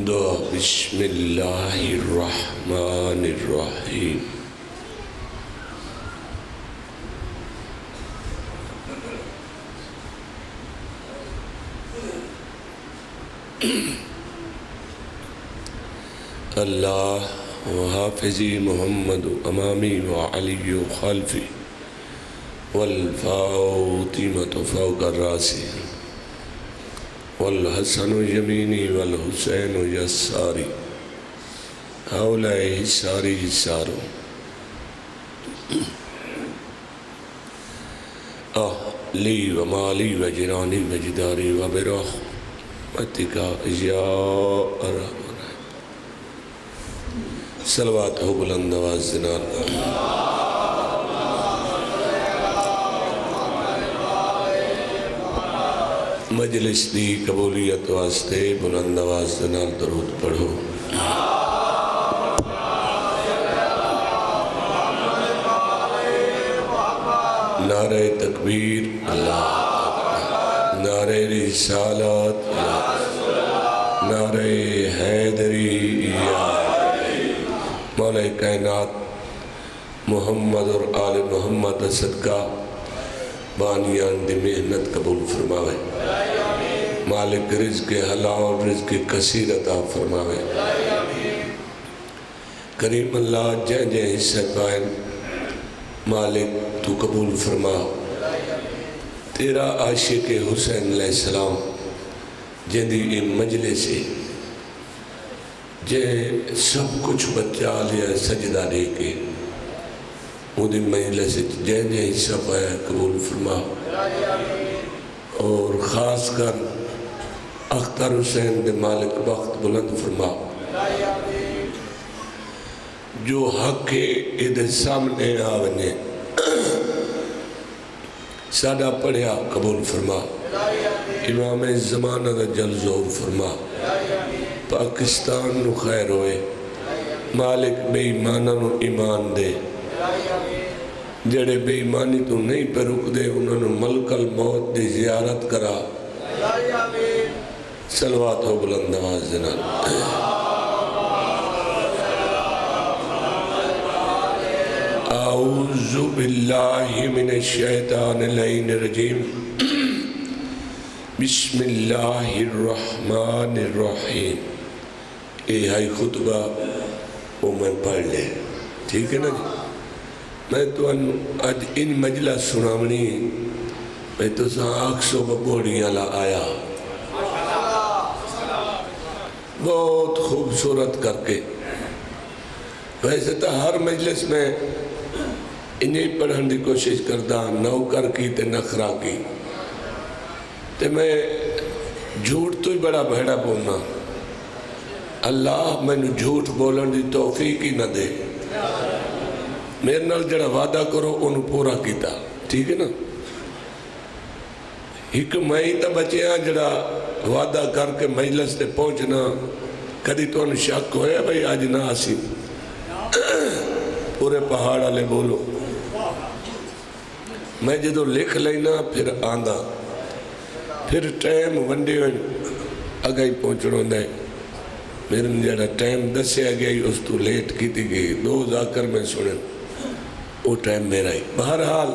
دعا بسم اللہ الرحمن الرحیم اللہ وحافظی محمد امامی وعلی خلفی والفاطمة فوق الراسی والحسن یمینی والحسین یساری ہولائے حساری حسارو لی ومالی وجرانی وجداری وبرحمتک یا ارحم صلوات ہو بلند آواز زنان مجلس دی قبولیت واسطے بلند آواز زنان درود پڑھو نعرہ تکبیر اللہ نعرہ رسالت نعرہ حیدری مولا کائنات محمد اور آل محمد صدقہ بانیان دی محنت قبول فرماوے مالک رزق حلال رزق کثیر عطا فرماوے کریم اللہ جے جے حصہ پائن مالک تو قبول فرما تیرا عاشق حسین علیہ السلام جندی مجلس جے سب کچھ بچا لیا سجدہ دے کے وہ دن مجلس جے جے حصہ پایا قبول فرما اور خاص کر اختر حسین دے مالک وقت بلند فرما جو حق کے ادھر سامنے آونے سادہ پڑھیا قبول فرما امام زمانہ دا جل زور فرما پاکستان نو خیر ہوئے مالک بے ایمانہ نو ایمان دے جڑے بے ایمانی تو نہیں پہ رک دے انہوں نے ملک الموت دی زیارت کرا صلوات ہو بلند آواز زنان اعوذ باللہ من الشیطان اللعین الرجیم بسم اللہ الرحمن الرحیم اے ہائی خطبہ وہ میں پڑھ لے ٹھیک ہے نا جی میں تو آج ان مجلس سناونی میں تو آنکھ سو ببوڑیاں لا آیا بہت خوبصورت کر کے ویسے تو ہر مجلس میں انہیں پڑھن دی کوشش کردہ نوکر کی تے نخرا کی تے میں جھوٹ تو ہی بڑا بھیڑا بولنا اللہ میں نے جھوٹ بولن دی توفیق ہی نہ دے میرے نال جڑا وعدہ کرو انہوں پورا کیتا ٹھیک ہے نا ایک میں ہی تا بچے ہیں جڑا وعدہ کر کے مجلس تے پہنچنا کدی تو انہوں شک ہویا بھئی آج نہ آسی پورے پہاڑ والے بولو میں جدو لکھ لینا پھر آندھا پھر ٹائم ونڈے اگائی پہنچنوں دے میرے جڑا ٹائم دسے گئی اس تو لیٹ کی تھی گئی دو ذاکر میں سنیں وہ ٹائم میرا ہی بہرحال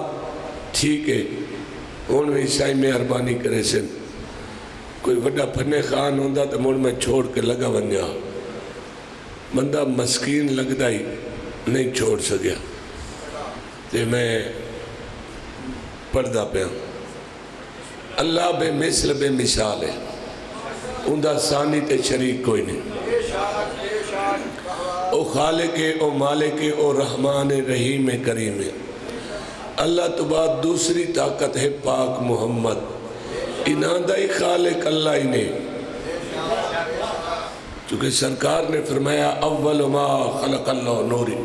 ٹھیک ہے ان میں عیسائی میں عربانی کرے سن کوئی وڈا پھنے خان ہوندہ تو مول میں چھوڑ کے لگا ونیا بندہ مسکین لگتا ہی نہیں چھوڑ سکیا تے میں پردہ پہ ہوں اللہ بے مثل بے مثال ہے اندہ ثانی تے شریک کوئی نہیں او خالق ہے او مالک ہے او رحمان رحیم کریم ہے اللہ تو بعد دوسری طاقت ہے پاک محمد انہاں ہی خالق اللہ ہی نے چونکہ سرکار نے فرمایا اول ما خلق اللہ نوری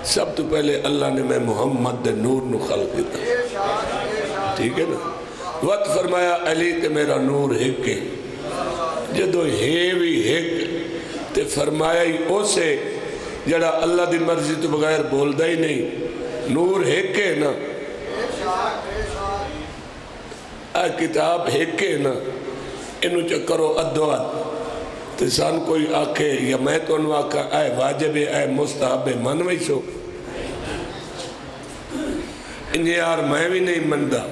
سب تو پہلے اللہ نے میں محمد دے نور نو خلق کیتا ٹھیک ہے نا وقت فرمایا علی تے میرا نور ہک ہے جدو ہیوی ہک تے فرمایا ہی اسے جڑا اللہ دی مرضی تو بغیر بول دا ہی نہیں نور ہک ہے نا کتاب ہک ہے نا انہوں چکرو ادوات تو سان کوئی آکھے یا میں تو انہوں آکھا اے واجب اے مستحب من وی سو انہیں یار میں بھی نہیں مندہ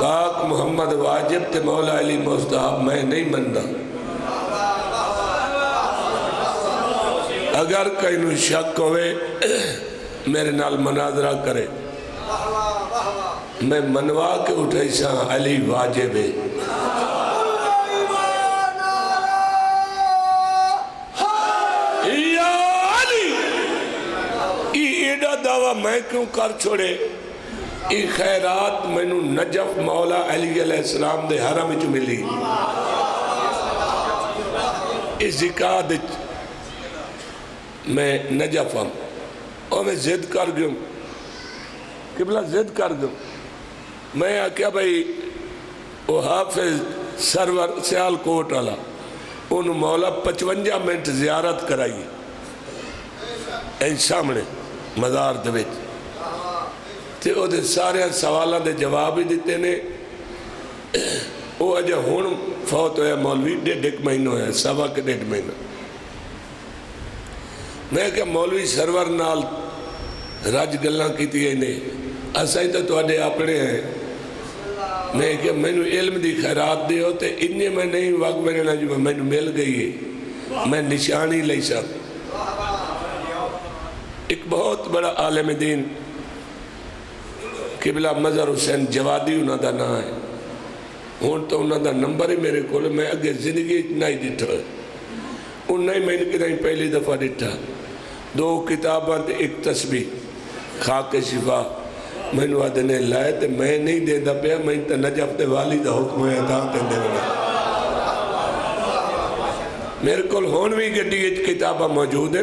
پاک محمد واجب تے مولا علی مستحب میں نہیں مندہ اگر کہیں شک ہوئے میرے نال مناظرہ کرے میں منوا کے اٹھائی سا علی واجب ہے یا علی یہ ایڈا دعویٰ میں کیوں کر چھوڑے یہ خیرات میں نو نجف مولا علی علیہ السلام دے حرم جو ملی اس زکاة میں نجف ہم اور میں زد کر گوں قبلہ زد کر گوں میں کیا بھئی وہ حافظ سرور سیال کوٹ والا انہوں مولا 55 منٹ زیارت کرائی این سامنے مزار دویچ تے او دے سارے سوالہ دے جواب ہی دیتے نے وہ اجہ ہون فوت ہویا مولوی 1.5 مہینہ ہویا سوا کے 1.5 مہینہ میں کہ مولوی سرور نال راج گلہ کی تھی انہیں اسائیں تو اڈے اپنے ہیں میں کہ میں نے علم دی خیرات دی ہوتے انہیں میں نہیں وقت میں نے جو میں نے مل گئی ہے میں نشانی لئی سب ایک بہت بڑا عالم دین قبلہ مظہر حسین جوادی انہوں دا نہ ہے ہون تو انہوں دا نمبر ہی میرے کول میں اگے زندگی نہیں ڈٹھا انہوں نے میں نے پہلی دفعہ ڈٹھا 2 کتاباں تے ایک تسبیح خاک شفا میں نے آدھنے لائے تے میں نہیں دے دا پیا میں تے نجف تے والی دا حکم ہے دا تے دے دا میرے کول ہون بھی گھٹی ایک کتابہ موجود ہیں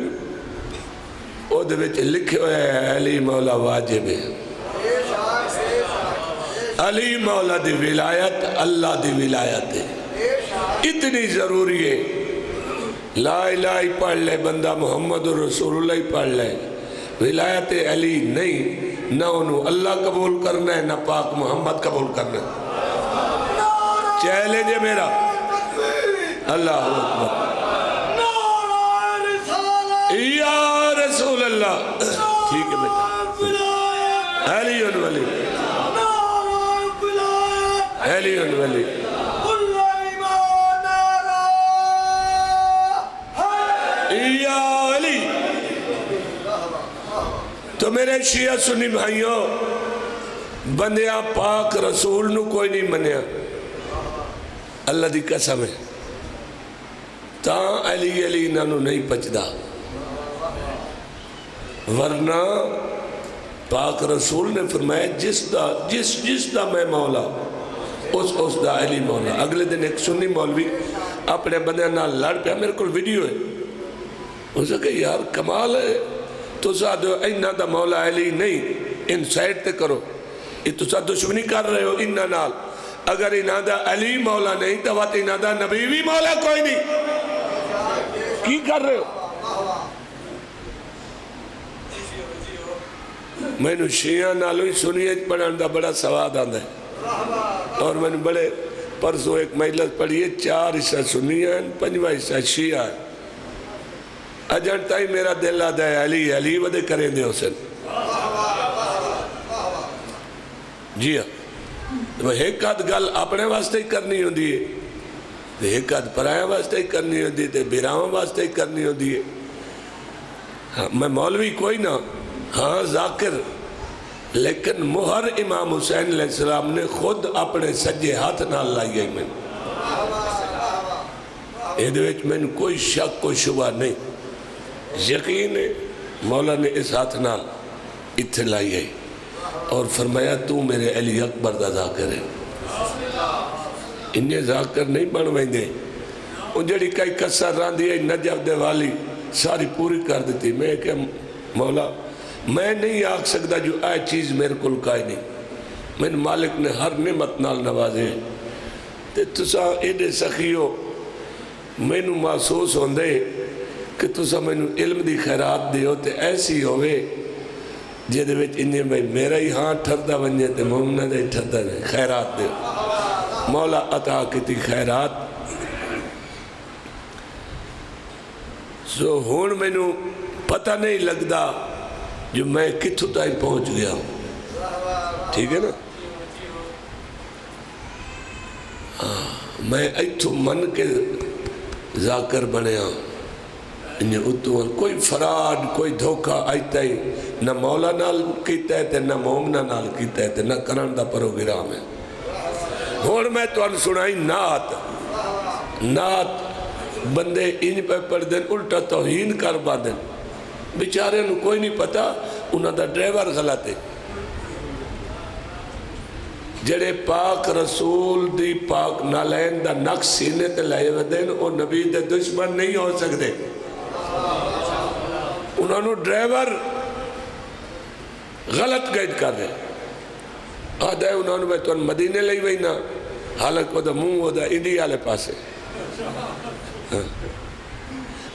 او دے وچ لکھے ہوئے ہیں علی مولا واجب ہے علی مولا دی ولایت اللہ دی ولایت ہے اتنی ضروری ہے لا الہ پڑھ لے بندہ محمد رسول اللہ پڑھ لے ولایت علی نہیں نہ انہوں اللہ قبول کرنا ہے نہ پاک محمد قبول کرنا ہے چیلنج ہے میرا اللہ اکبر یا رسول اللہ ٹھیک ہے بیٹا علی ولی علی ولی یا علی تو میرے شیعہ سنی بھائیوں بندیاں پاک رسول نو کوئی نہیں منیا اللہ دی قسم ہے تاں علی علی نانو نہیں پچدا ورنہ پاک رسول نے فرمایا جس دا میں مولا اس دا علی مولا اگلے دن ایک سنی مولوی اپنے بندیاں نہ لڑ پیا میرے کل ویڈیو ہے اسے کہ یار کمال ہے تو سادھو انہا دا مولا علی نہیں ان سائٹ تے کرو یہ تو ساتھ دشمنی کر رہے ہو انہا نال اگر انہا دا علی مولا نہیں تو وقت انہا دا نبی بھی مولا کوئی نہیں کی کر رہے ہو میں نے شیعہ نالوی سنیت پڑھان دا بڑا سواد آندہ ہے اور میں نے بڑے پرسوں ایک مجلس پڑھی ہے 4 حصہ سنیہ ہیں 5 حصہ شیعہ ہیں اجنٹا ہی میرا دل آدھا ہے علی ودے کریں دے حسن جی ہاں ایک آدھ گل اپنے واسطے ہی کرنی ہوں دیئے ایک آدھ پرائیں واسطے ہی کرنی ہوں دیئے بیراؤں واسطے ہی کرنی ہوں دیئے میں مولوی کوئی نہ ہاں ذاکر لیکن مہر امام حسین علیہ السلام نے خود اپنے سجے ہاتھ نہ لائی ہے میں ایدویچ میں کوئی شک کوئی شبہ نہیں یقین ہے مولا نے اس ہاتھ نال اتھے لائی ہے اور فرمایا تو میرے علی اکبر دا ذاکر ہے انہیں ذاکر نہیں بنوائیں دے ان جڑی کئی کسر راندی ہے نجف دے والی ساری پوری کر دیتی میں کہ مولا میں نہیں آکھ سکتا جو آئے چیز میرے کل کائی نہیں میں مالک نے ہر نعمت نال نوازے تے تسا ایڈے سخیو میں نو محسوس ہوندے کہ تسا میں نو علم دی خیرات دے ہوتے ایسی ہوئے جیدے وچ انہیں میں میرا ہی ہاں ٹھردہ ونجے تے مومنہ دے ٹھردہ دے خیرات دے مولا عطا کی تھی خیرات سو ہون میں نو پتہ نہیں لگدا جو میں کتھوں تائیں پہنچ گیا ہوں. ٹھیک ہے نا؟ میں ایتھو من کے ذاکر بنے ہوں. انہیں اتوان کوئی فراد کوئی دھوکہ آئیتا ہی نہ مولا نال کیتا ہے نہ مومنہ نال کیتا ہے نہ کرن دا پروگرام ہے. اور میں تو ان سنائی نات بندے ان پہ پڑھ دیں الٹا توہین کر باندھیں. بیچارے انہوں کوئی نہیں پتا انہوں دا ڈرائیور غلط ہے. جڑے پاک رسول دی پاک نالین دا نقص سینے تے لائے ودین او نبی دے دشمن نہیں ہو سکتے. انہوں نے ڈرائیور غلط گائیڈ کر رہے آدھا ہے انہوں نے تو مدینے لئی وئی نا حالک وہ دا منہ وہ دا انڈیا لے پاسے.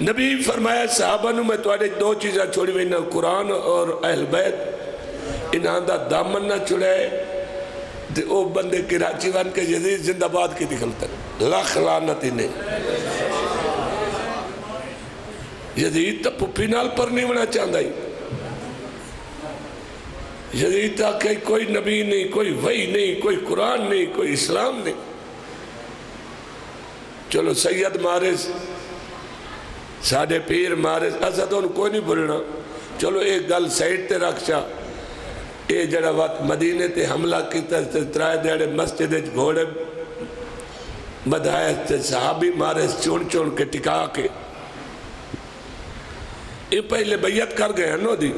نبی فرمایا صحابہ نو میں توڑے دو چیزیں چھوڑی وئی نا قرآن اور اہل بیت انہاں دا دامن نہ چھڑے دے او بندے کراچی وان کے یزید زندہ باد کی دکھلتا لاکھ لعنت انہیں. یزید تا پپی نال پر نہیں ہونا چاہتا ہی. یزید تا کہ کوئی نبی نہیں کوئی وحی نہیں کوئی قرآن نہیں کوئی اسلام نہیں. چلو سید مارس ساڑھے پیر مارس ایسا تو انہوں کوئی نہیں بولنا. چلو ایک گل سائٹ تے رکھ چاہ اے جڑا وقت مدینے تے حملہ کیتا ترائے دیڑے مسجد گھوڑے مدھائے تے صحابی مارس چون چون کے ٹکا کے یہ پہلے بیعت کر گئے ہیں نو دی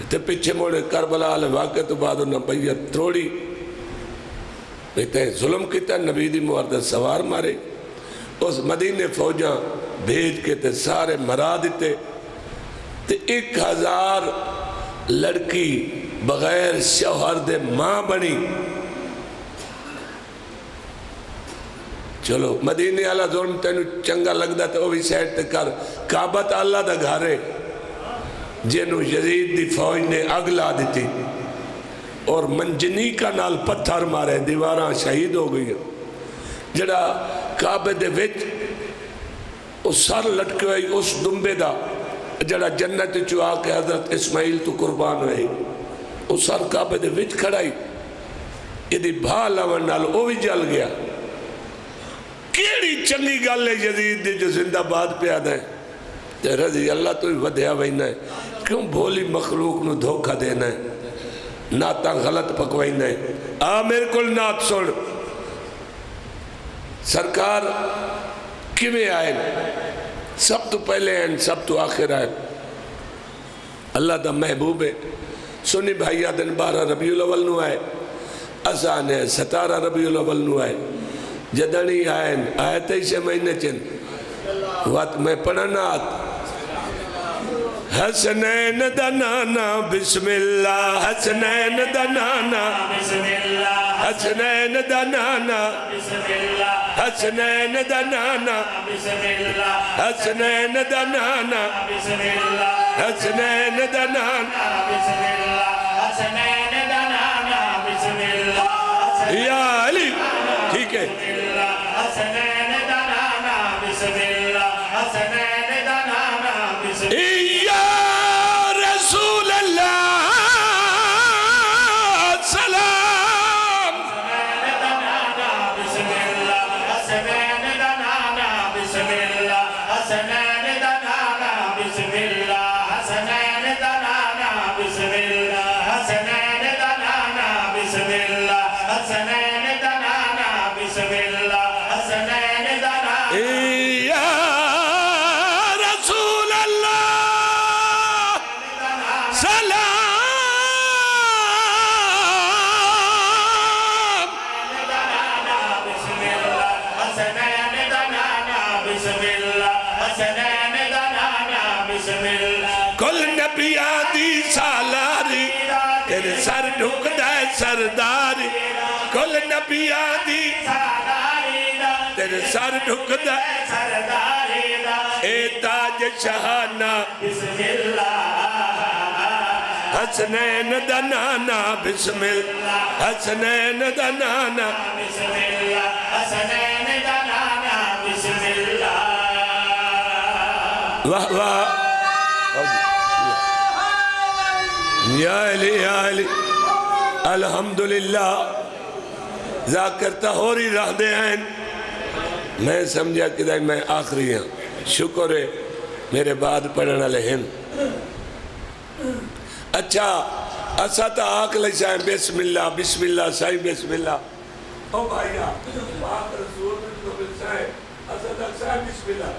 تے پیچھے موڑے کربلا علیہ واقع تو بعد انہوں بیعت تروڑی ظلم کیتا نبی دی مواردہ سوار مارے. اس مدینے فوجاں بھیج کے تے سارے مرا دیتے تے 1000 لڑکی بغیر شوہر دے ماں بنی. چلو مدینے اللہ ظلم تینو چنگا لگدا تے وہ بھی سیٹ تے کر کعبت اللہ دا گھارے جنہوں یزید دی فوج نے اگ لا دیتی اور منجنی کا نال پتھر مارے دیواراں شہید ہو گئی. جڑا کعبے دے وچ اس سر لٹکے ہوئی اس دنبے دا جڑا جنت چوا کے حضرت اسماعیل تو قربان ہوئی اس سر کعبے دے وچ کھڑائی یہ دی بھا لون نال وہ بھی جل گیا. کیڑی چنگی گل ہے یزید دی جو زندہ باد پہ آدھا ہے تے رضی اللہ تو ہی ودھیا وینا ہے. کیوں بھولی مخلوق نو دھوکہ دینا ہے ناتاں غلط پکوائنا ہے. میرے کل نات سن سرکار کیویں آئے سب تو پہلے ہیں سب تو آخر آئے. اللہ دا محبوب ہے. سنی بھائیہ دن 12 ربیع الاول نو آئے آسان ہے 17 ربیع الاول نو آئے جدنی آئین آیت ایسے مہینے چند وقت میں پڑھنا حسنین دنانا بسم اللہ حسنین دنانا بسم اللہ حسنین دنانا بسم اللہ حسنین دنانا بسم اللہ حسنین دنانا بسم اللہ حسنین دنانا بسم اللہ حسنین دنانا بسم اللہ یا علی ٹھیک ہے حسنین دنانا بسم اللہ حسنین دنانا بسم اللہ یا رسول اللہ سلام حسنین دنانا بسم اللہ حسنین دنانا بسم اللہ حسنین دنانا بسم اللہ حسنین دنانا بسم اللہ حسنین دنانا بسم اللہ حسنین دنانا بسم اللہ حسنین دنانا یا رسول اللہ سلام بسم اللہ حسنین دنانا بسم اللہ حسنین دنانا بسم اللہ کل نبی آدھی سالاری تیرے سر ڈھکدہ سرداری کل نبی آدھی تیرے سر ڈھکدہ اے تاج شہانہ بسم اللہ حسنین دنانا بسم اللہ حسنین دنانا بسم اللہ حسنین دنانا بسم اللہ واہ واہ یا علی یا علی الحمدللہ ذاکر تہوری رہ دے ہیں میں سمجھا کہ میں آخری ہوں شکر ہے میرے بعد پڑھنا لہن اچھا اسا تا آکھ لئی سائیں بسم اللہ سائیں بسم اللہ او بھائیا آکھ رسول میں تو سائیں اسا تا سائیں بسم اللہ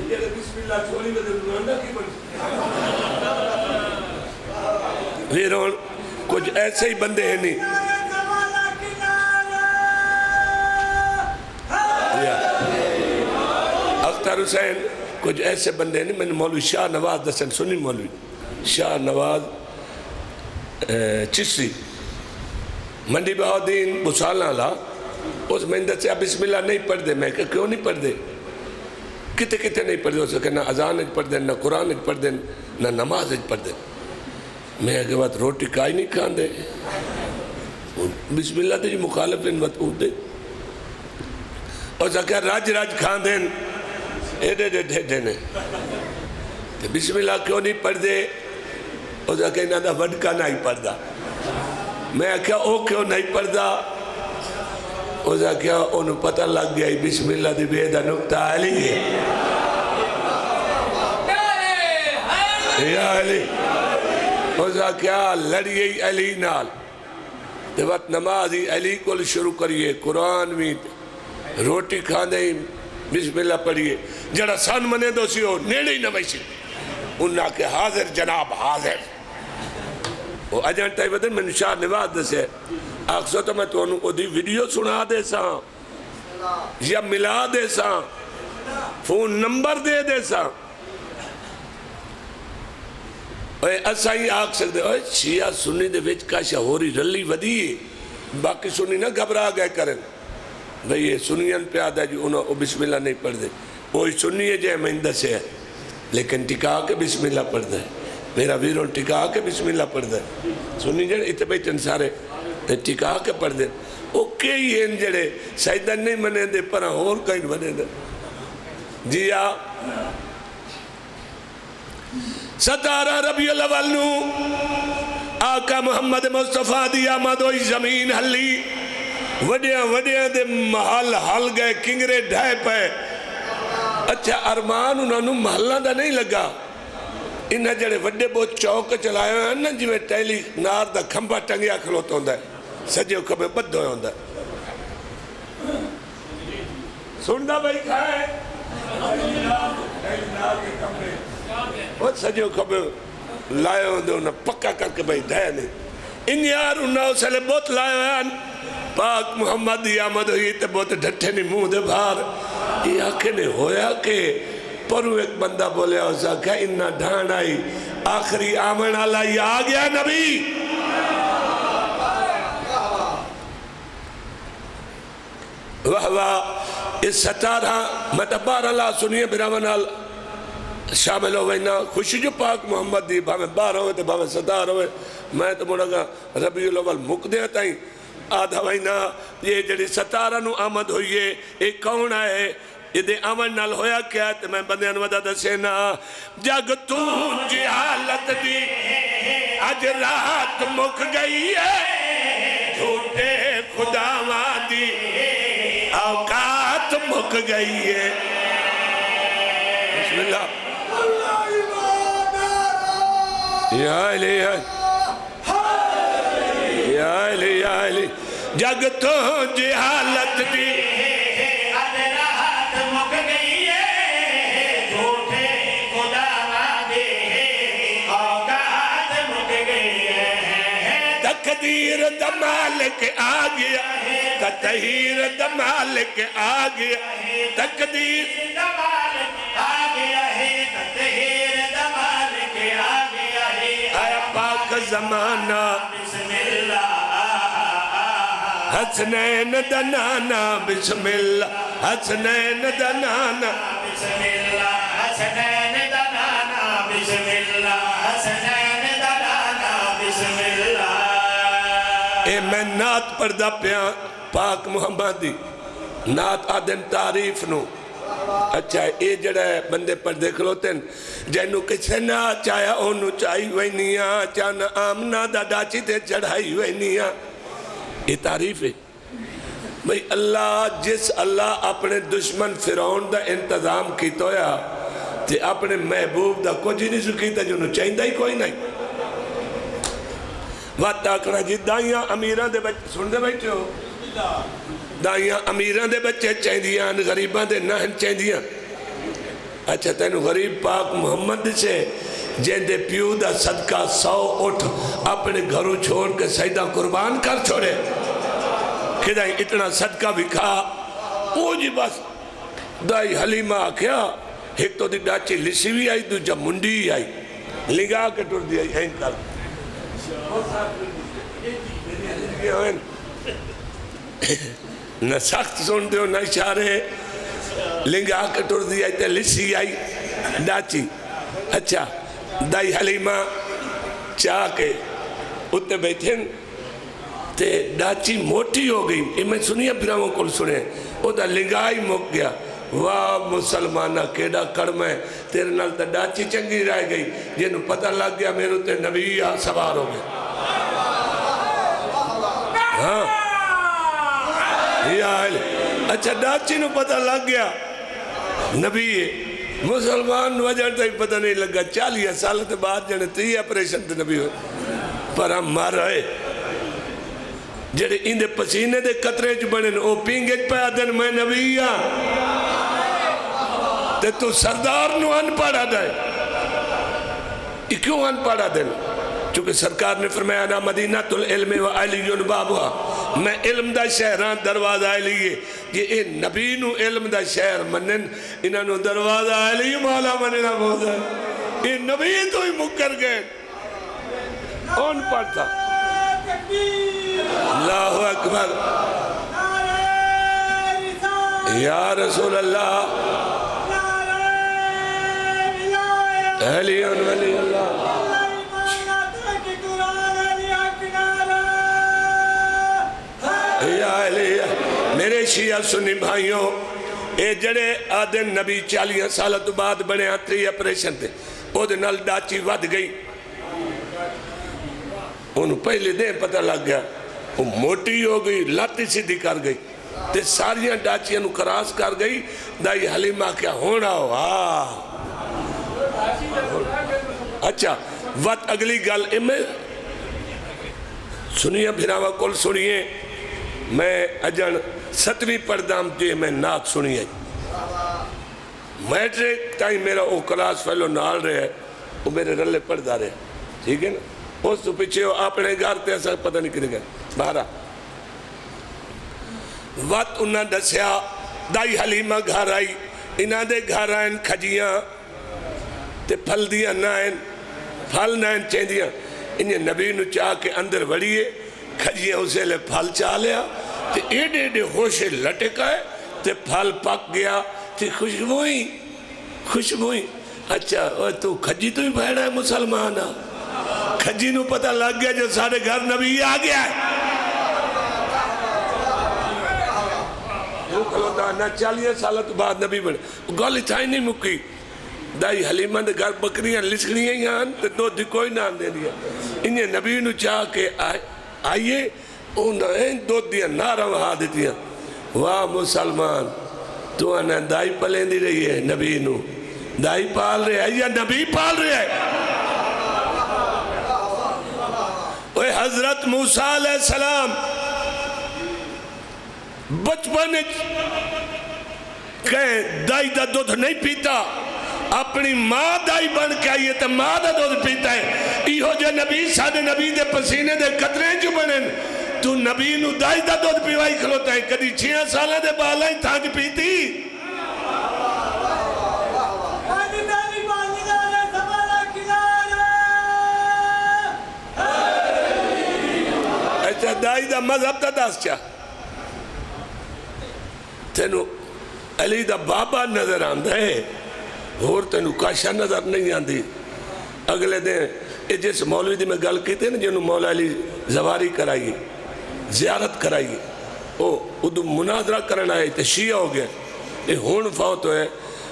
یہ بسم اللہ چھوڑی میں دنیا کی بن ویرون کچھ ایسے ہی بندے ہیں نہیں اختر حسین کچھ ایسے بندے نہیں میں نے مولوی شاہ نواز دسن سنی مولوی شاہ نواز چشتی منڈی بہودین بسالہ لا اس میں اندر سے بسم اللہ نہیں پڑھ دے میں کہا کیوں نہیں پڑھ دے کتے نہیں پڑھ دے اسے کہ نہ اذان پڑھ دے نہ قرآن پڑھ دے نہ نماز پڑھ دے میں اگر بات روٹی کائی نہیں کھان دے بسم اللہ دے جو مخالف ان بات اوٹ دے اور کہ راج کھان دیں دے بسم اللہ کیوں نہیں پڑھ دے اور کہ انہاں دا وڈکا نہیں پڑھ دا میں کہا او کیوں نہیں پڑھ دا اور کہ انہوں پتہ لگ گیا بسم اللہ دی بے دا نکتہ علی ہے یا علی اور کیا لڑیے علی نال دے وقت نمازی علی کو شروع کریے قرآن بھی روٹی کھانے بسم اللہ پڑھیے جڑا سان منے دو سی ہو نیڑے ہی نہ بیسی انہاں کے حاضر جناب حاضر وہ اجان ٹائی بدن میں شاہ نواز دے سے آخصو تو میں تو انہوں کو دی ویڈیو سنا دے سا یا ملا دے سا فون نمبر دے دے سا ایسا ہی آگ سکتے شیعہ سنی دے ویچ کا شہوری رلی ودی باقی سنی نہ گھبرا گئے کریں بھئی یہ سنین پہ آدھا جو انہوں بسم اللہ نہیں پڑھ دے وہی سنی ہے جائے مہندہ سے ہے لیکن ٹکا کے بسم اللہ پڑھ دے میرا ویرون ٹکا کے بسم اللہ پڑھ دے سنی جائے اتبائی چنسارے ٹکا کے پڑھ دے وہ کئی ہیں جڑے سیدن نہیں منے دے پر اور کہیں منے دے جی آپ ستارہ ربیع الاول نو آقا محمد مصطفیٰ دی آمد ہوئی زمین حلی وڈیاں دے محل حل گئے کنگرے ڈھائے پہ اچھا ارمان انہوں محلہ دا نہیں لگا انہاں جڑے وڈے بہت چوک چلائے ہیں نا جی میں ٹیلی نار دا کھمبا ٹنگیا کھلوتا ہوندہ ہے سجیو کھمبے بد ہوئے ہوندہ ہے سندہ بھائی کھائے ٹیلی نار کے کھمبے بہت سجیو کھبے لائے ہوندے انہیں پکا کر کے بھائی دھائے نہیں ان یار انہوں سے بہت لائے ہیں پاک محمد دی آمد ہوئی تے بہت ڈھٹے نہیں منہ دے بھار یہ آنکھیں نے ہویا کہ پرو ایک بندہ بولے ہو سکا انہا ڈھان آئی آخری آمن اللہ یہ آگیا نبی واہ واہ اس ستارہ متبار اللہ سنیے برامان شامل ہوئے نا خوشی جو پاک محمد دی بھامیں بار ہوئے تے بھامیں ستار ہوئے میں تو مڑا گا ربیع الاول مک دے تائیں آدھا ہوئے نا یہ جڑی ستارہ نو آمد ہوئیے ایک کون آئے یہ دے آمد نال ہویا کیا تے میں بندیان ودا دسے نا جگ تونجی حالت دی آج رات مک گئی ہے جھوٹے خدا دی اوقات مک گئی ہے بسم اللہ یا علی یا علی یا علی جگ تو جی حالت دی آج رات مک گئی ہے جھوٹے خدا دی اوقات مک گئی ہے تقدیر دا مالک آ گیا تطہیر دا مالک آ گیا تقدیر دا مالک آ گیا ہے تطہیر دا مالک آ گیا ہے آیا پاک زمانہ بسم اللہ حسنین دا نانا بسم اللہ حسنین دا نانا بسم اللہ حسنین دا نانا بسم اللہ حسنین دا نانا بسم اللہ اے میں نات پردہ پیان پاک محمد دی نات آدن تعریف نو اچھا اے جڑا ہے بندے پر دیکھ لوتے ہیں جنہوں کسے نہ چاہیا انہوں چاہی وینیاں چاہنا آمنا دا ڈاچی تے چڑھائی وینیاں یہ تعریف ہے بھئی اللہ جس اللہ اپنے دشمن فرعون دا انتظام کی تویا تے اپنے محبوب دا کچھ نہیں سکیتا جنہوں چاہیندہ ہی کوئی نہیں وقت آکڑا جی دائیاں امیران دے بچے سن دے بیٹھے ہو دائیاں امیران دے بچے چاہیندیاں غریبان دے نہن چاہیندیاں اچھا تینو غریب پاک محمد سے جن دے پیو دا صدقہ 100 اٹھ اپنے گھروں چھوڑ کے سیدہ قربان کر چھوڑے کدھائی اتنا صدقہ بھی کھا وہ جی بس دائی حلیمہ آکھیا ایک تو دی ڈاچی لسی بھی آئی دو جب منڈی ہی آئی لگا کے ٹور دیا ہیں کر نہ سخت سن دے ہو نہ اشارے لنگا کے ٹور دیا تے لسی آئی ڈاچی اچھا دائی حلیمہ چاہ کے اتے بیٹھیں تے ڈاچی موٹی ہو گئی یہ میں سنیا پھراؤں کو سنے وہ دا لنگائی مک گیا واہ مسلمانہ کیڑا کڑم ہے تیرے نال تا ڈاچی چنگی رہ گئی جنہوں پتہ لگ گیا میرے تے نبی سوار ہو گئے ہاں اچھا ڈاچی نو پتہ لگ گیا نبی مسلمان وجہ تھی پتہ نہیں لگا 40 سال تے بعد جانے 3 اپریشن تے نبی ہوئے پر ہم مار رہے جڑے اندے پسینے دے قطرے جو بنے او پینگے پہ آدن میں نبی تے تو سردار نو ان پڑھا دائے یہ کیوں ان پڑھا دیں چونکہ سرکار نے فرمایا نا مدینہ العلم و علیون بابا میں علم دا شہران دروازہ علیے یہ نبی نو علم دا شہر منن انہاں نو دروازہ علی مولا مننا بہت ہے یہ نبی تو ہی مکر گئے ان پڑھتا اللہ اکبر یا رسول اللہ علیون ولی اللہ میرے شیعہ سنی بھائیوں اے جڑے آدن نبی 40 سالہ تو بعد بنے 3 اپریشن تھے وہ دے نال ڈاچی ود گئی انہوں پہلے دیں پتہ لگ گیا وہ موٹی ہو گئی لاتی سیدھی کر گئی تے ساریاں ڈاچیاں نو کراس کر گئی دائی حلیمہ کیا ہونا ہو اچھا وقت اگلی گل میں سنیے بھراوہ کل سنیے میں اجن 7ویں پردام جو میں ناک سنی ہے میٹرک تائیں میرا او کلاس فیلو نال رہے ہے وہ میرے رلے پڑھدا رہے ٹھیک ہے نا اس تو پیچھے ہو اپنے گھر تے ایسا پتہ نہیں کرے گا بارہ وقت انہاں دسیا دائی حلیمہ گھر آئی انہاں دے گھر آئین کھجیاں تے پھل دیاں نائن پھل نائن چین دیاں انہیں نبی نو چاہ کے اندر وڑیے کھجیاں اسے لے پھل چاہ لیا تے ایڈے ایڈے ہوشے لٹکائے تے پھل پک گیا تے خوشبوئی اچھا تو کھجی تو ہی بھیڑا ہے مسلمانہ کھجی نو پتہ لگ گیا جو سارے گھر نبی آ گیا ہے نہ 40 سالہ تو بعد نبی بڑھے گولی تھائی نہیں مکی دائی حلیمہ دے گھر بکریاں لسکنیاں یہاں تے دو دی کوئی نام دے دیا انہیں نبی نو چاہ کے آئیے انہیں دو دیا نارا وہاں دیتیا واہ مسلمان تو انہیں دائی پلین دی رہی ہے نبی نو دائی پال رہے ہے یا نبی پال رہے ہے اوہ حضرت موسیٰ علیہ السلام بچپن کہیں دائی دا دودھ نہیں پیتا اپنی ماں دائی بن کے آئیے تو ماں دا دودھ پیتا ہے ایہو جو نبی سادے نبی دے پسینے دے قطرے جو بنن تو نبی نو دائی دا دودھ پیوائی کھلوتا ہے کدی 6 سالہ دے بالا ہی تھانج پیتی اچھا دائی دا مذہب دا داس چاہ تینو علی دا بابا نظر آندہ ہے اور تینو کاشا نظر نہیں آندی اگلے دن جس مولوی دی میں گل کی تھے نا جنہوں مولا علی زواری کرائیے زیارت کرائیے وہ ادھو مناظرہ کرنا آئے تے شیعہ ہو گئے یہ ہون فوت ہوئے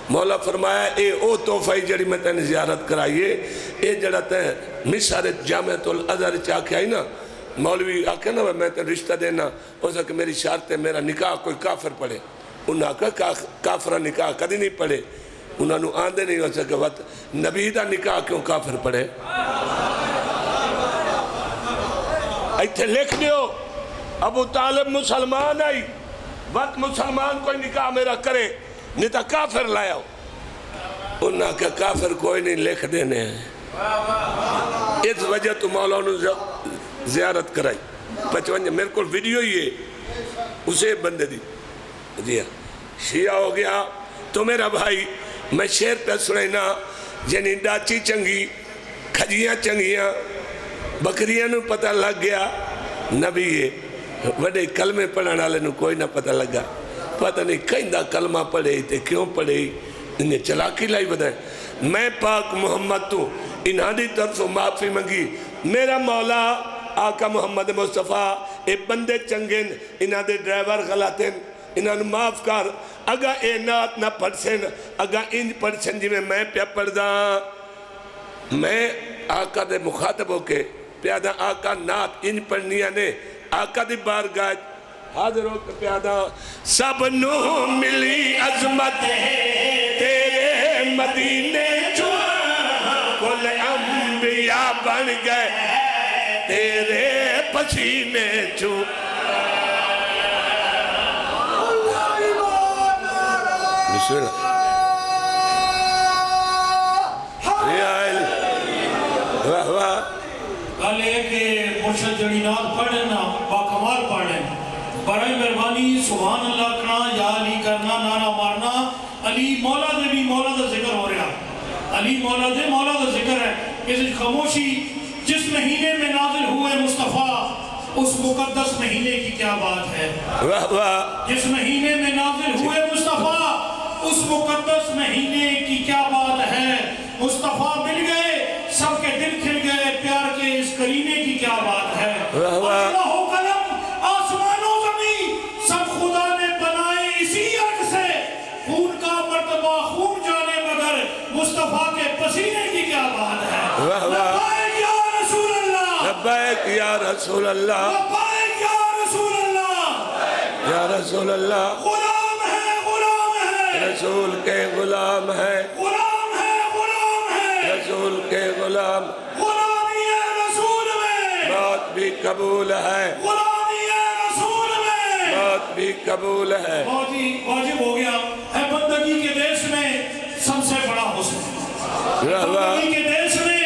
مولا فرمایا اے او توفائی جڑی میں تین زیارت کرائیے اے جڑا تین مصر جامعۃ الازہر چاکے آئی نا مولوی آکے نا میں تین رشتہ دینا ہو سکے میری شرط ہے میرا نکاح کوئی کافر پڑھے انہاں کہا کافرہ نکاح کدی نہیں پڑھے انہاں نو آندے نہیں ہو سکے وقت نبی دا نکاح کیوں کافر پڑھے ایتھے لکھ دیو ابو طالب مسلمان آئی وقت مسلمان کوئی نکاح میرا کرے نہیں تا کافر لایا ہو انہاں کہ کافر کوئی نہیں لکھ دینے ہیں اس وجہ تو مولا انہوں زیارت کرائی 55 میرے کو ویڈیو ہی ہے اسے بندے دی جی ہاں شیعہ ہو گیا تو میرا بھائی میں شیر پہ سنینا جنہی ڈاچی چنگی کھجیاں چنگیاں بکریاں نو پتہ لگ گیا نبی ہے وڈے کلمے پڑھانا لے نو کوئی نہ پتہ لگا پتہ نہیں کہیں دا کلمہ پڑھے تے کیوں پڑھے انہیں چلاکی لائی بدائیں میں پاک محمد تو انہاں دی طرف معافی منگی میرا مولا آقا محمد مصطفیٰ اے بندے چنگن انہاں دے ڈرائیور غلطن انہاں معاف کر اگا اے نات نہ پڑھ سن اگا انج پڑھ سن جی میں پیا پڑھ دا میں آقا دے مخاطب ہو کے پیادہ آقا نات انج پڑھنیاں نے آقا دی بارگاہ حاضر ہو کے پیادہ سب نو ملی عظمت تیرے مدینے چو کل انبیاء بن گئے تیرے پسینے چو بسم اللہ واہ واہ کل ایک مرشد جڑی نات پڑھنا باکمال پڑھنا برائے مہربانی سبحان اللہ کرنا یا علی کرنا نعرہ مارنا علی مولا دے بھی مولا دا ذکر ہو رہا علی مولا دے مولا دا ذکر ہے اس خاموشی جس مہینے میں نازل ہوئے مصطفیٰ اس مقدس مہینے کی کیا بات ہے واہ واہ جس مہینے میں نازل ہوئے مصطفیٰ اس مقدس مہینے کی کیا بات ہے مصطفیٰ مل گئے سب کے دل کھل گئے پیار کے اس کرینے کی کیا بات ہے اللہ و قلم آسمان و زمین سب خدا نے بنائے اسی عرق سے خون کا مرتبہ خون جانے مگر مصطفیٰ کے پسینے کی کیا بات ہے لبائک یا رسول اللہ لبائک یا رسول اللہ لبائک یا رسول اللہ یا رسول اللہ غلام ہے رسول کے غلام ہے غلام ہے رسول کے غلام غلامی رسول میں موت بھی قبول ہے غلامی رسول میں موت بھی قبول ہے واجب ہو گیا ہے بندگی کے دیش میں سب سے بڑا حسین بندگی کے دیش میں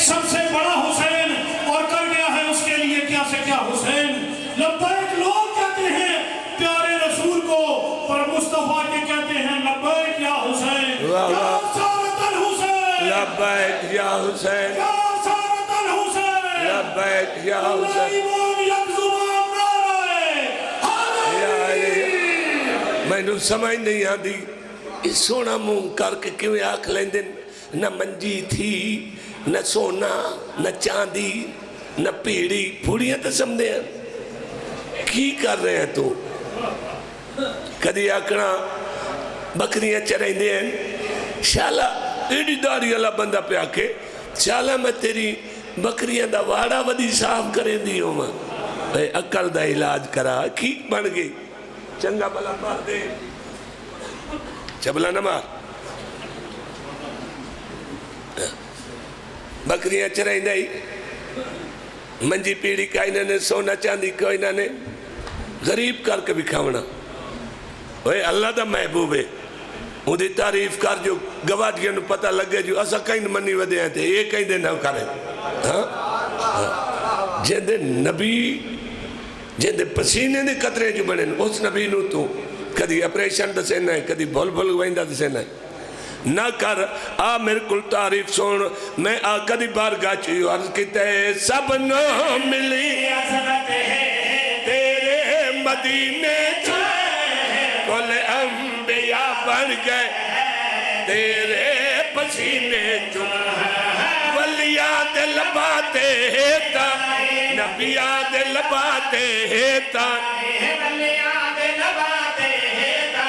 سب سے بڑا حسین اور کر گیا ہے اس کے لیے کیا سے کیا حسین لبیک لوگ کہتے ہیں پیارے رسول کو پر مصطفیٰ کے کہتے ہیں لبیک یا حسین یا سارت الحسین لبیک یا حسین یا سارت الحسین لبیک یا حسین اللہ ایمان یک زبان نعرہ میں نے سمجھ نہیں آدھی اس سونا مون کر کے کیوں آکھ لیندن نہ منجی تھی نہ سونا نہ چاندی نہ پیڑی پھوڑیاں تو سمدھے ہیں کی کر رہے ہیں تو کدی آکھنا بکریاں چرائیں دے ہیں شالا ایڈی داری اللہ بندہ پہ آکے شالا میں تیری بکریاں دا وارا ودی صاف کریں دی ہوں میں اکل دا علاج کرا کھیک بن گئی چنگا بلا مار دے چبلا نہ مار بکریاں چرائیں دائی منجی پیڑی کائی نے سونا چاندی کوئی نے غریب کر کے بھی کھاونا اوہ اللہ دا محبوب ہے ان دی تعریف کر جو گواڈیاں نو پتہ لگے جو اسا کہیں منی ودے ہیں تھے یہ کہیں دے نہ کرے جن دے نبی جن دے پسینے دے قطرے جو بنے اس نبی نو تو کدی اپریشن دسے نہ ہے کدی بھول بھول گوئندہ دسے نہ ہے نہ کر آ میرے کل تعریف سون میں آقا دی بارگاہ چیو عرض کیتے سب نو ملی عظمت ہے تیرے مدینے چو کل انبیاء بن گئے تیرے پسینے چو ولیاں دل باتے ہیتا نبیاں دل باتے ہیتا ولیاں دل باتے ہیتا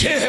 6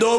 2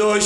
2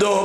2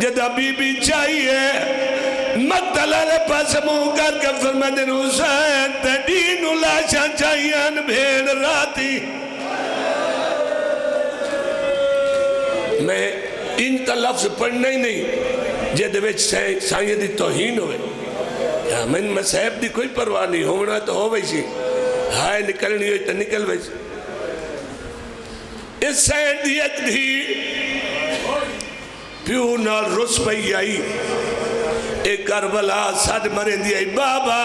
جدہ بی بی چاہیے مقتلہ لے پاس منہ کر کے فرمائے حسین تیڈین لاشا چاہیے بھیڑ راتی میں ان تا لفظ پڑھنا ہی نہیں جدہ ویچ سائیں دی توہین ہوئے میں مسیب دی کوئی پرواہ نہیں ہونا تو ہو ویسی ہائے نکلنی ہوئی تو نکل ویسی اس سائن دی ایک دی پیو نال رس پئی آئی ایک کربلا ساڑھ مرین دی آئی بابا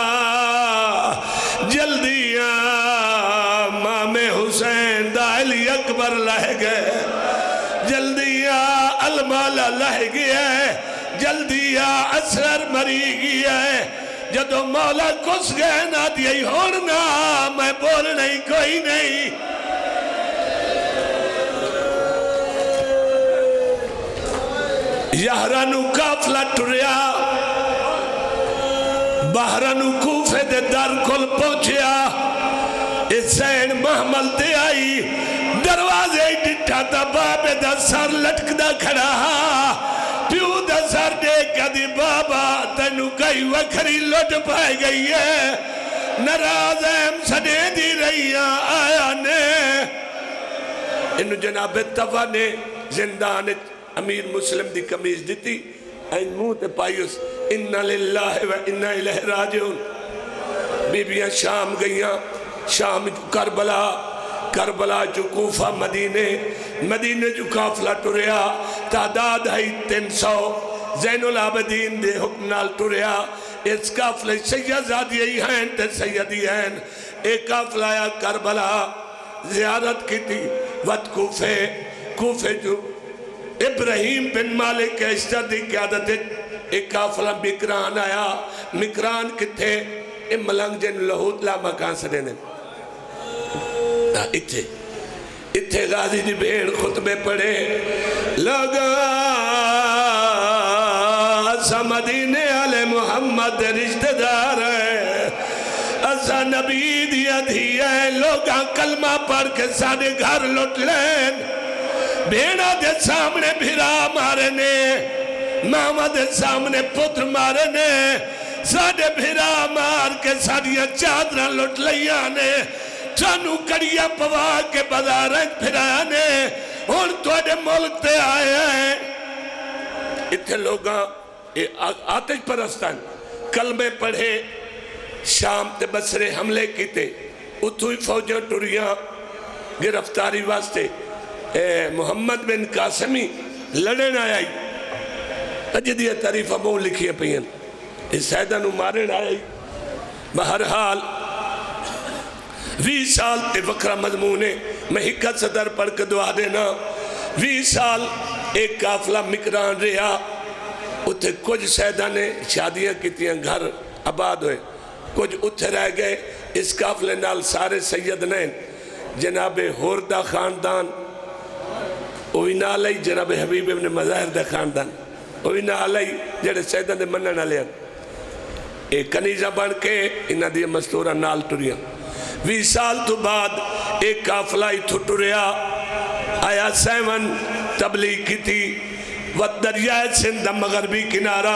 جلدی امام حسین دا علی اکبر لہ گئے جلدی المالا لہ گئے جلدی اسرر مری گئے جدو مولا کس گئے نہ دیئی ہونا میں بول نہیں کوئی نہیں یہرانو کافلہ ٹریا بہرانو کوفے دے در کل پہنچیا حسین محمل تے آئی دروازے ڈٹھا تا بابے دا سر لٹک دا کھڑا پیو دا سر دیکھا دی بابا تینو کئی وکھری لٹ پائے گئی ہے نراز ایم سنے دی رہیاں آیا نے انہوں جناب تفا نے زندان امیر مسلم دی کمیز دیتی این منہ تے پائیوس انہا للہ و انہا الہ راجعون بی بیاں شام گئیاں شام جو کربلا جو کوفہ مدینے جو کافلہ ٹوریا تعداد ہے 300 زین العابدین دے حکم نال ٹوریا اس کافلے سیدزادی ہیں تے سیدی ہیں ایک کافلہ آیا کربلا زیارت کی تھی وقت کوفے جو ابراہیم بن مالک کے اشتر دی قیادت ایک کافلہ مکران آیا مکران کتھے ملنگ جن لہوت لا مکان سے دینے اتھے غازی دی بھیڑ خطبے پڑھے لگا اسا مدینے علی محمد رشتہ دار ہے اسا نبی دیا دیا لوگاں کلمہ پڑھ کے ساڑھے گھر لٹ لین بھیڑا دے سامنے بھیرا مارنے ماما دے سامنے پتر مارنے ساڑھے بھیرا مار کے ساڑھیاں چادرہ لٹ لیانے چانو کڑیا پوا کے بازاریں پھرانے اور توڑے ملک تے آئے ہیں اتھے لوگاں آتش پرستان کلمے پڑھے شام تے بسرے حملے کیتے اتھوئی فوجیں ٹوریاں گرفتاری واسطے محمد بن قاسمی لڑن آئی اجدیہ تعریفہ مو لکھیے پہین اس سیدہ نو مارن آئی بہرحال 20 سال تے وکرہ مضمونے میں حکت صدر پڑھ کے دعا دینا 20 سال ایک کافلہ مکران رہا اتھے کچھ سیدہ نے شادیاں کیتیاں گھر آباد ہوئے کچھ اتھے رہ گئے اس کافلے نال سارے سید نے جناب ہوردہ خاندان اوہی نہ آلائی جناب حبیب ابن مظاہر دے خاندان اوہی نہ آلائی جڑے سیدہ نے منن آلیاں ایک کنیزہ بن کے انہا دیا مستورہ نال ٹوریاں 20 سال تو بعد ایک کافلہ اتھو ٹوریا آیا 7 تبلیغ کی تھی وقت دریائے سندھ مغربی کنارہ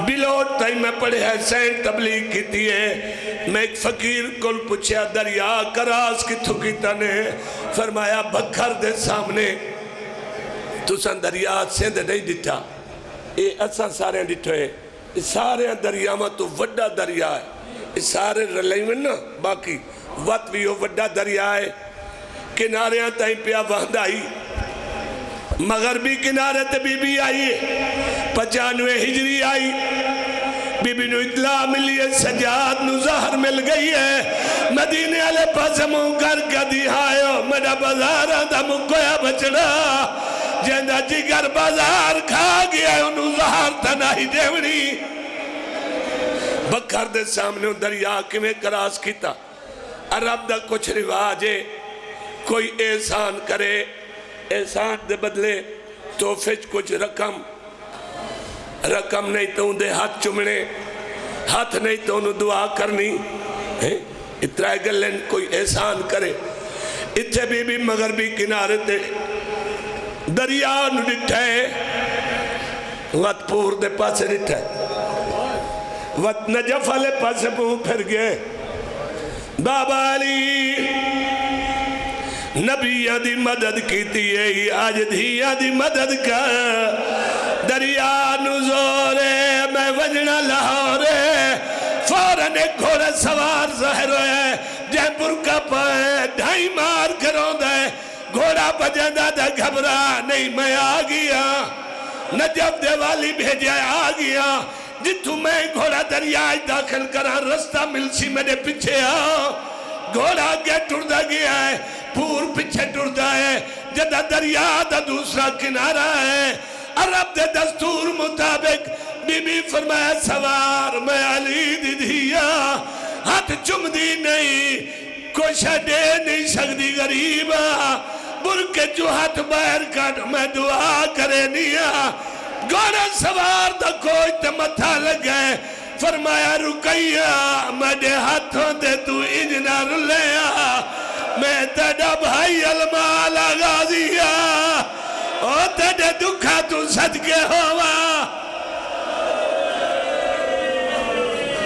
بلوٹ تائی میں پڑھے حسین تبلیغ کی تھی ہے میں ایک فقیر کل پوچھیا دریا کراس کی تھکیتا نے فرمایا بکھر دے سامنے تو سن دریا سندھ نہیں ڈٹھا اے اچھا سارے ڈٹھو ہے اس سارے دریا میں تو وڈا دریا ہے اس سارے رلائی میں نا باقی وقت بھی وہ وڈا دریا ہے کناریاں تائیں پیا وہندائی مغربی کنارے تے بی بی آئی 95 ہجری آئی بی بی نو اطلاع ملی ہے سجاد نو زہر مل گئی ہے مدینے علی پاسموں کر کے دیہائیو میڈا بازارہ دا مکویا بچڑا جیندہ جگر بازار کھا گیا ہے انہوں زہر تناہی دیونی بکھر دے سامنے دریا کمیں کراس کیتا عرب دا کچھ رواج ہے کوئی احسان کرے احسان دے بدلے توفیج کچھ رقم نہیں تو ان دے ہاتھ چمنے ہاتھ نہیں تو انہوں دعا کرنی اترائے گلن کوئی احسان کرے اتھے بی مغربی کنارے تے دریا نو ڈٹھے وقت پور دے پاسے رٹھا وقت نجف والے پاسے پور پھر گئے بابا علی نبیہ دی مدد کیتی ہے آج دھیہ دی مدد کر دریا نزورے میں وجنا لاہورے فوراں ایک گھوڑا سوار ظاہر ہوئے جہاں برکا پائے ڈھائی مار کروں دے گھوڑا بجندہ دا گھبرا نہیں میں آ گیا نجف دے والی بھیجے آ گیا جتوں میں گھوڑا دریائے داخل کرا رستہ ملسی میرے پیچھے آؤ گھوڑا آگے ٹردہ گیا ہے پور پیچھے ٹردہ ہے جدہ دریا دا دوسرا کنارہ ہے عرب دے دستور مطابق بی بی فرمایا سوار میں علی دی دیا ہاتھ چم دی نہیں کوشہ دے نہیں سکتی غریبہ برکے جو ہاتھ باہر کٹ میں دعا کرے نیا گوڑا سوار دا کوئی تے متھا لگے فرمایا رکیہ میرے ہاتھوں دے تو انجنا رلیا میں تیڑا بھائی المال غازیہ او تیڑے دکھا تو صدقے ہوا